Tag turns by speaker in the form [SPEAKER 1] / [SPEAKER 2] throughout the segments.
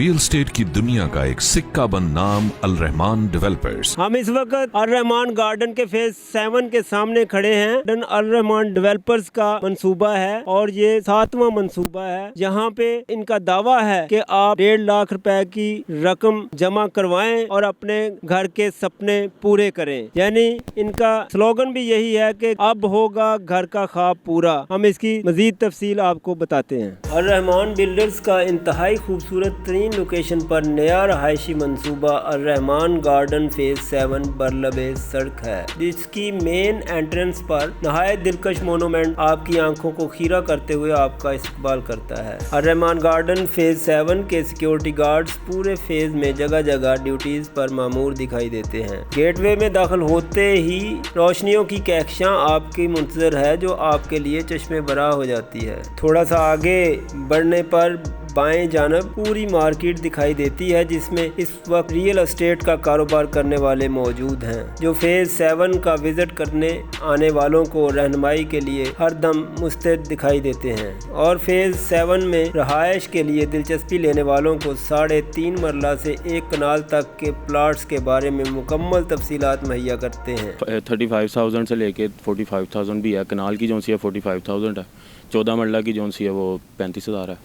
[SPEAKER 1] Real estate की दुनिया का एक सिक्का बंद नाम अल रहमान डेवलपर्स।
[SPEAKER 2] हम इस वक्त अल रहमान गार्डन के फेज 7 के सामने खड़े हैं। अल रहमान डेवलपर्स का मंसूबा है और ये 7वां मंसूबा है। यहाँ पे इनका दावा है कि आप 1.5 लाख रुपए की रकम जमा करवाएं और अपने घर के सपने पूरे करें। यानी इनका स्लोगन भी यही है कि अब होगा घर का ख्वाब पूरा। हम इसकी मजीद तफसील आपको बताते हैं। अल रहमान बिल्डर्स का इंतहाई खूबसूरत तरीन लोकेशन पर नया रहायशी मंसूबा अल रहमान गार्डन फेज 7 बरलबे सड़क है, जिसकी मेन एंट्रेंस पर नहायत दिलकश मोनूमेंट आपकी आंखों को खीरा करते हुए आपका इस्तकबाल करता है। अल रहमान गार्डन फेज 7 के सिक्योरिटी गार्ड्स पूरे फेज में जगह जगह ड्यूटीज पर मामूर दिखाई देते हैं। गेटवे में दाखिल होते ही रोशनियों की कहकशां आपकी मुंतजर है, जो आपके लिए चश्मे बरा हो जाती है। थोड़ा सा आगे बढ़ने पर बाएं जानब पूरी मार्केट दिखाई देती है, जिसमें इस वक्त रियल एस्टेट का कारोबार करने वाले मौजूद हैं, जो फेज 7 का विजिट करने आने वालों को रहनुमाई के लिए हर दम मुस्तैद दिखाई देते हैं और फेज 7 में रहायश के लिए दिलचस्पी लेने वालों को 3.5 मरला से 1 कनाल तक के प्लाट्स के बारे में मुकम्मल तफसीलात मुहैया करते हैं।
[SPEAKER 3] 35,000 से लेके 45,000 भी है। कनाल की जो सी है 45,000 है। 14 मरला की जो सी है वो 35,000 है।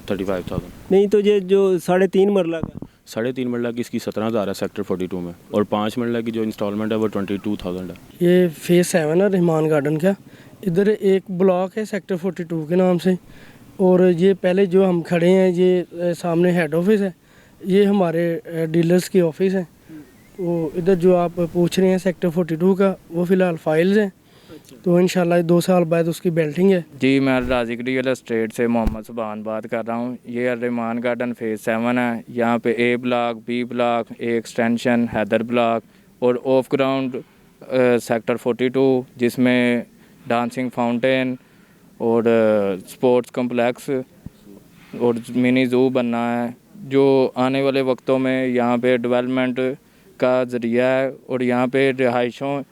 [SPEAKER 3] 35,000
[SPEAKER 2] नहीं तो ये जो 3.5 मरला का
[SPEAKER 3] 3.5 मरला की इसकी 17,000 है सेक्टर 42 में, और 5 मरला की जो इंस्टॉलमेंट है वो 22,000 है।
[SPEAKER 4] ये फेज 7 है रहमान गार्डन का। इधर एक ब्लॉक है सेक्टर 42 के नाम से, और ये पहले जो हम खड़े हैं ये सामने हेड ऑफिस है, ये हमारे डीलर्स की ऑफिस है। वो इधर जो आप पूछ रहे हैं सेक्टर 42 का, वो फ़िलहाल फाइल्स हैं, तो इंशाल्लाह 2 साल बाद उसकी बेल्टिंग है।
[SPEAKER 5] जी, मैं राजिक रियल एस्टेट से मोहम्मद सुबहान बात कर रहा हूँ। ये अल रहमान गार्डन फेज 7 है। यहाँ पे ए ब्लॉक, बी ब्लॉक, ए एक्सटेंशन, हैदर ब्लॉक और ऑफ ग्राउंड सेक्टर 42, जिसमें डांसिंग फाउंटेन और स्पोर्ट्स कम्प्लेक्स और मिनी ज़ू बनना है, जो आने वाले वक्तों में यहाँ पे डेवलपमेंट का ज़रिया है। और यहाँ पे रिहाइशों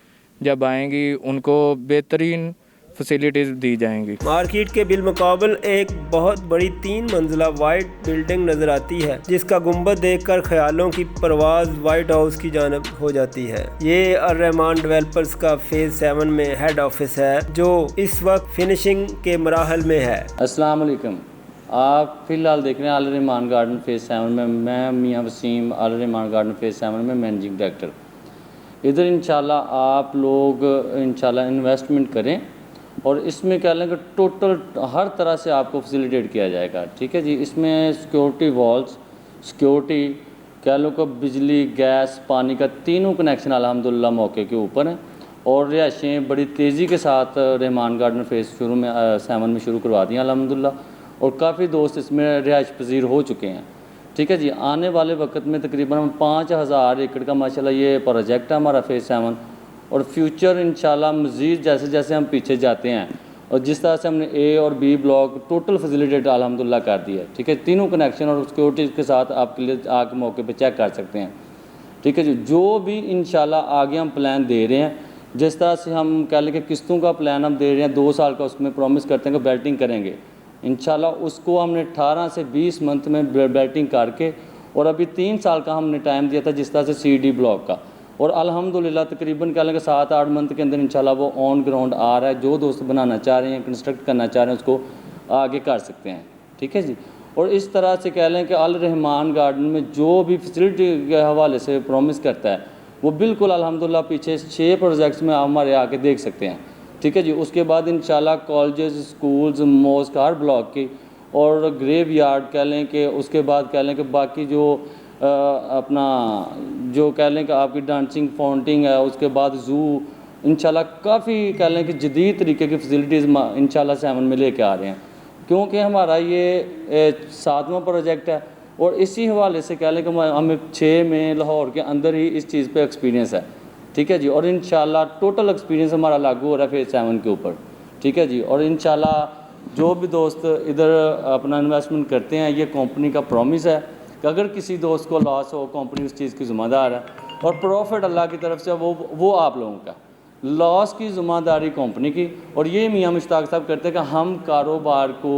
[SPEAKER 5] जब आएंगी उनको बेहतरीन फैसिलिटीज़ दी जाएंगी।
[SPEAKER 2] मार्केट के बिलमुकाबल एक बहुत बड़ी 3 मंजिला वाइट बिल्डिंग नजर आती है, जिसका गुंबद देखकर ख्यालों की परवाज वाइट हाउस की जानब हो जाती है। ये अल रहमान डेवलपर्स का फेज 7 में हेड ऑफिस है, जो इस वक्त फिनिशिंग के मराहल में है।
[SPEAKER 6] अस्सलाम वालेकुम। आप फ़िलहाल देख रहे हैं अल रहमान गार्डन फेज 7 में। मैं मियाँ वसीम, अल रहमान गार्डन फेज 7 में मैनेजिंग डायरेक्टर। इधर इंशाल्लाह आप लोग इंशाल्लाह इन्वेस्टमेंट करें और इसमें क्या लेंगे, टोटल हर तरह से आपको फैसिलिटेट किया जाएगा। ठीक है जी। इसमें सिक्योरिटी वॉल्स, सिक्योरिटी क्या लो को बिजली, गैस, पानी का तीनों कनेक्शन अल्हम्दुलिल्लाह मौके के ऊपर हैं, और रिहायशें बड़ी तेज़ी के साथ रहमान गार्डन फेज 7 में शुरू करवा दी अल्हम्दुलिल्लाह, और काफ़ी दोस्त इसमें रिहायश पजीर हो चुके हैं। ठीक है जी। आने वाले वक्त में तकरीबन 5,000 एकड़ का माशाल्लाह ये प्रोजेक्ट है हमारा फेज 7, और फ्यूचर इंशाल्लाह मज़ीद जैसे जैसे हम पीछे जाते हैं, और जिस तरह से हमने ए और बी ब्लॉक टोटल फैसिलिटेट अल्हम्दुलिल्लाह कर दी है। ठीक है। तीनों कनेक्शन और सिक्योरिटी के साथ आपके लिए आके मौके पे चेक कर सकते हैं। ठीक है जी। जो भी इंशाल्लाह आगे हम प्लान दे रहे हैं, जिस तरह से हम कह लें कि किस्तों का प्लान हम दे रहे हैं 2 साल का, उसमें प्रॉमिस करते हैं कि बेल्टिंग करेंगे इंशाल्लाह। उसको हमने 18 से 20 मंथ में बेल्टिंग करके, और अभी 3 साल का हमने टाइम दिया था जिस तरह से CD ब्लॉक का, और अल्हम्दुलिल्लाह तकरीबन कह लें कि 7-8 मंथ के अंदर इंशाल्लाह वो ऑन ग्राउंड आ रहा है। जो दोस्त बनाना चाह रहे हैं, कंस्ट्रक्ट करना चाह रहे हैं, उसको आगे कर सकते हैं। ठीक है जी। और इस तरह से कह लें कि अल रहमान गार्डन में जो भी फैसिलिटी के हवाले से प्रॉमिस करता है, वो बिल्कुल अल्हम्दुलिल्लाह पीछे 6 प्रोजेक्ट्स में हमारे आके देख सकते हैं। ठीक है जी। उसके बाद इंशाल्लाह कॉलेजेस, स्कूल्स, मॉस्क हर ब्लॉक की, और ग्रेव यार्ड कह लें कि, उसके बाद कह लें कि बाकी जो अपना जो कह लें कि आपकी डांसिंग फाउंटेन है, उसके बाद ज़ू, इंशाल्लाह काफ़ी कह लें कि जदीद तरीके की फैसिलिटीज़ इंशाल्लाह 7 में लेके आ रहे हैं, क्योंकि हमारा ये 7वां प्रोजेक्ट है। और इसी हवाले से कह लें कि हमें 6 में लाहौर के अंदर ही इस चीज़ पे एक्सपीरियंस है। ठीक है जी। और इंशाल्लाह टोटल एक्सपीरियंस हमारा लागू हो रहा है फेज 7 के ऊपर। ठीक है जी। और इंशाल्लाह जो भी दोस्त इधर अपना इन्वेस्टमेंट करते हैं, ये कंपनी का प्रॉमिस है कि अगर किसी दोस्त को लॉस हो, कंपनी उस चीज़ की ज़िम्मेदार है, और प्रॉफिट अल्लाह की तरफ से वो आप लोगों का। लॉस की ज़िम्मेदारी कंपनी की, और ये मियाँ मुश्ताक साहब करते हैं कि हम कारोबार को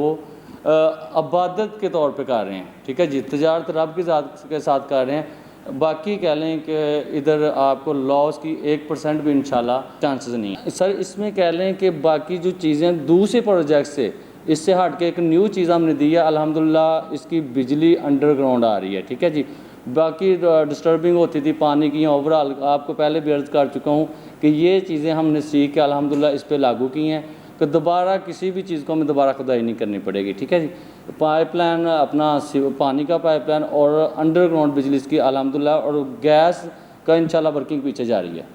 [SPEAKER 6] अबादत के तौर पे कर रहे हैं, ठीक है जी, तजारत रब के साथ कर रहे हैं। बाकी कह लें कि इधर आपको लॉस की 1% भी इंशाल्लाह चांसेस नहीं है सर। इसमें कह लें कि बाकी जो चीज़ें दूसरे प्रोजेक्ट से इससे हट के एक न्यू चीज़ हमने दी है, अल्हम्दुलिल्लाह इसकी बिजली अंडरग्राउंड आ रही है, ठीक है जी। बाकी डिस्टर्बिंग होती थी पानी की, ओवरऑल आपको पहले भी अर्ज़ कर चुका हूँ कि ये चीज़ें हमने सीख के अल्हम्दुलिल्लाह इस पर लागू की हैं कि दोबारा किसी भी चीज़ को हमें दोबारा खुदाई नहीं करनी पड़ेगी, ठीक है जी। पाइपलाइन अपना पानी का पाइपलाइन और अंडरग्राउंड बिजली इसकी अल्हम्दुलिल्लाह, और गैस का इंशाल्लाह वर्किंग पीछे जा रही है,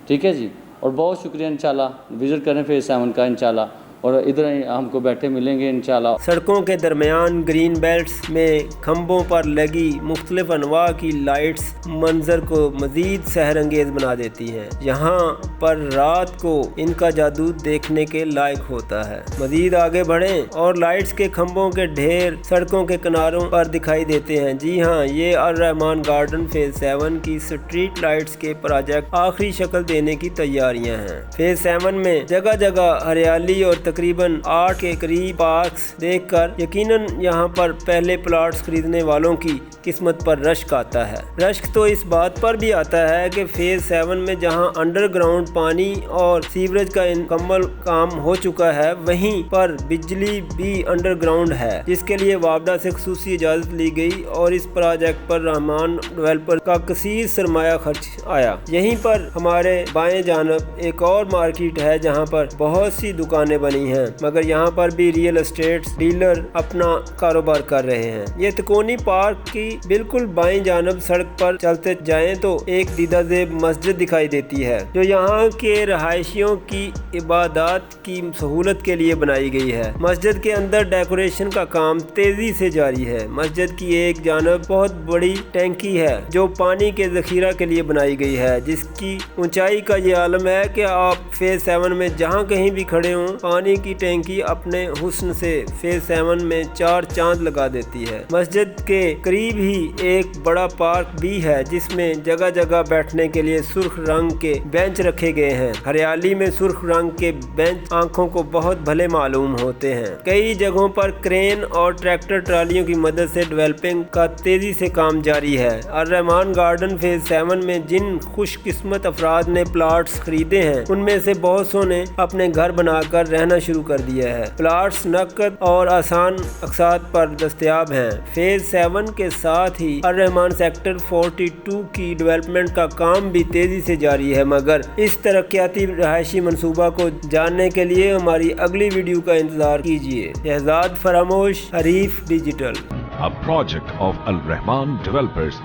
[SPEAKER 6] ठीक है जी। और बहुत शुक्रिया, इंशाल्लाह विज़िट करें फेज़ 7 का इंशाल्लाह, और इधर हमको बैठे मिलेंगे इंशाल्लाह।
[SPEAKER 2] सड़कों के दरमियान ग्रीन बेल्ट्स में खंभों पर लगी मुख्तलिफ अनवा की लाइट्स मंजर को मज़ीद सहरंगेज बना देती हैं। यहाँ पर रात को इनका जादू देखने के लायक होता है। मज़ीद आगे बढ़ें और लाइट्स के खंभों के ढेर सड़कों के किनारों पर दिखाई देते हैं। जी हाँ, ये अल रहमान गार्डन फेज़ 7 की स्ट्रीट लाइट्स के प्रोजेक्ट आखिरी शक्ल देने की तैयारियाँ हैं। फेज़ 7 में जगह जगह हरियाली और तकरीबन 8 के करीब पार्क्स देखकर यकीनन यहाँ पर पहले प्लॉट्स खरीदने वालों की किस्मत पर रश्क आता है। रश्क तो इस बात पर भी आता है कि फेज़ 7 में जहाँ अंडरग्राउंड पानी और सीवरेज का मुकम्मल काम हो चुका है, वहीं पर बिजली भी अंडरग्राउंड है, जिसके लिए वापडा से खुसूसी इजाज़त ली गई और इस प्रोजेक्ट पर रहमान डेवलपर का कसीर सरमाया खर्च आया। यहीं पर हमारे बाएं जानब एक और मार्केट है जहाँ पर बहुत सी दुकानें बनी हैं, मगर यहाँ पर भी रियल एस्टेट डीलर अपना कारोबार कर रहे हैं। ये तकोनी पार्क की बिल्कुल बाईं जानब सड़क पर चलते जाएं तो एक दीदाज़ेब मस्जिद दिखाई देती है, जो यहाँ के रहायशियों की इबादत की सहूलत के लिए बनाई गई है। मस्जिद के अंदर डेकोरेशन का काम तेजी से जारी है। मस्जिद की एक जानब बहुत बड़ी टैंकी है जो पानी के जखीरा के लिए बनाई गई है, जिसकी ऊंचाई का ये आलम है कि आप फेज़ 7 में जहाँ कहीं भी खड़े हों, पानी की टैंकी अपने हुस्न से फेज़ 7 में 4 चांद लगा देती है। मस्जिद के करीब ही एक बड़ा पार्क भी है, जिसमें जगह जगह बैठने के लिए सुर्ख रंग के बेंच रखे गए हैं। हरियाली में सुर्ख रंग के बेंच आंखों को बहुत भले मालूम होते हैं। कई जगहों पर क्रेन और ट्रैक्टर ट्रालियों की मदद से डेवलपिंग का तेजी से काम जारी है। अल रहमान गार्डन फेज़ 7 में जिन खुशकिस्मत अफराद ने प्लाट्स खरीदे हैं, उनमें से बहुत सौ ने अपने घर बनाकर रहना शुरू कर दिया है। प्लाट्स नकद और आसान अक़सात पर दस्तयाब हैं। फेज़ 7 के साथ ही अल रहमान सेक्टर 42 की डेवलपमेंट का काम भी तेजी से जारी है, मगर इस तरक्याती रहायशी मंसूबा को जानने के लिए हमारी अगली वीडियो का इंतजार कीजिए। Shahzad Faramosh, Harif Digital.
[SPEAKER 1] A project of Al Rahman Developers